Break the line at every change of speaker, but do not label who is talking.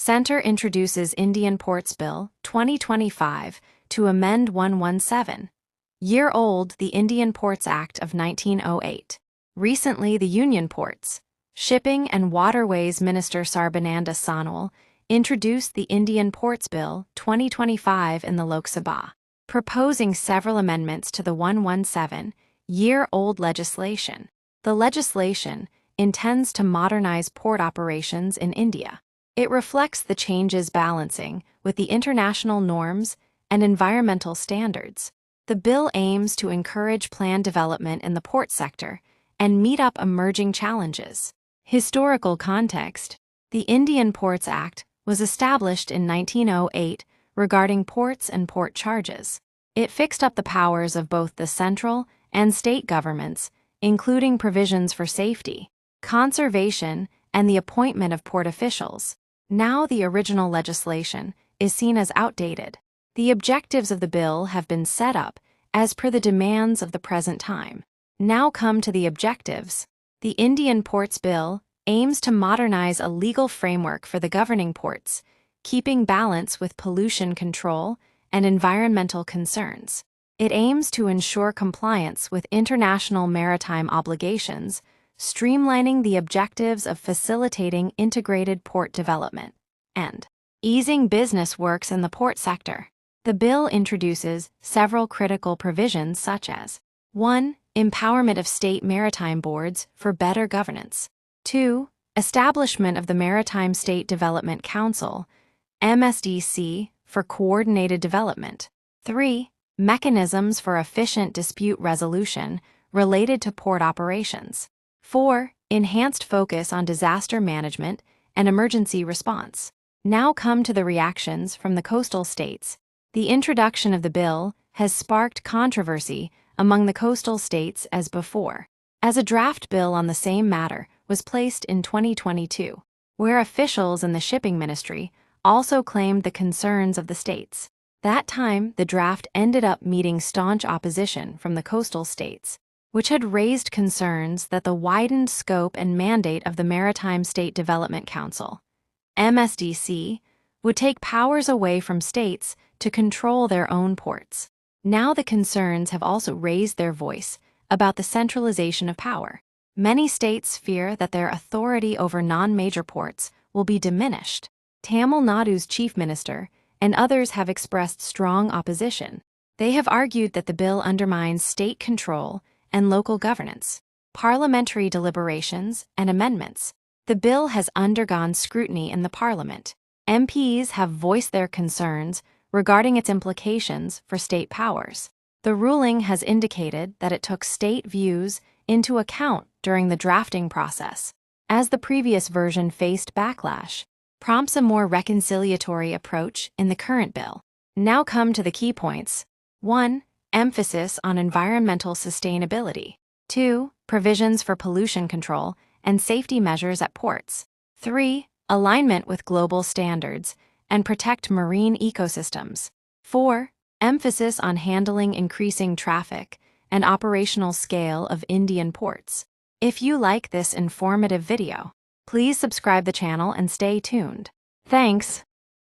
Center introduces Indian Ports Bill 2025 to amend 117. Year old, the Indian Ports Act of 1908. Recently, the Union Ports, Shipping and Waterways Minister Sarbananda Sonowal introduced the Indian Ports Bill 2025 in the Lok Sabha, proposing several amendments to the 117-year-old legislation. The legislation intends to modernize port operations in India. It reflects the changes balancing with the international norms and environmental standards. The bill aims to encourage planned development in the port sector and meet up emerging challenges. Historical context: the Indian Ports Act was established in 1908 regarding ports and port charges. It fixed up the powers of both the central and state governments, including provisions for safety, conservation, and the appointment of port officials. Now the original legislation is seen as outdated. The objectives of the bill have been set up as per the demands of the present time. Now come to the objectives. The Indian Ports Bill aims to modernize a legal framework for the governing ports, keeping balance with pollution control and environmental concerns. It aims to ensure compliance with international maritime obligations, streamlining the objectives of facilitating integrated port development, and easing business works in the port sector. The bill introduces several critical provisions such as 1. Empowerment of state maritime boards for better governance. 2. Establishment of the Maritime State Development Council, MSDC, for coordinated development. 3. Mechanisms for efficient dispute resolution related to port operations. 4. Enhanced focus on disaster management and emergency response. Now come to the reactions from the coastal states. The introduction of the bill has sparked controversy among the coastal states as before, as a draft bill on the same matter was placed in 2022, where officials in the shipping ministry also claimed the concerns of the states. That time, the draft ended up meeting staunch opposition from the coastal states, which had raised concerns that the widened scope and mandate of the Maritime State Development Council, MSDC, would take powers away from states to control their own ports. Now the concerns have also raised their voice about the centralization of power. Many states fear that their authority over non-major ports will be diminished. Tamil Nadu's chief minister and others have expressed strong opposition. They have argued that the bill undermines state control and local governance. Parliamentary deliberations and amendments. The bill has undergone scrutiny in the Parliament. MPs have voiced their concerns regarding its implications for state powers. The ruling has indicated that it took state views into account during the drafting process, as the previous version faced backlash, prompts a more reconciliatory approach in the current bill. Now come to the key points. 1. Emphasis on environmental sustainability. 2. Provisions for pollution control and safety measures at ports. 3. Alignment with global standards and protect marine ecosystems. 4. Emphasis on handling increasing traffic and operational scale of Indian ports. If you like this informative video, please subscribe the channel and stay tuned. Thanks.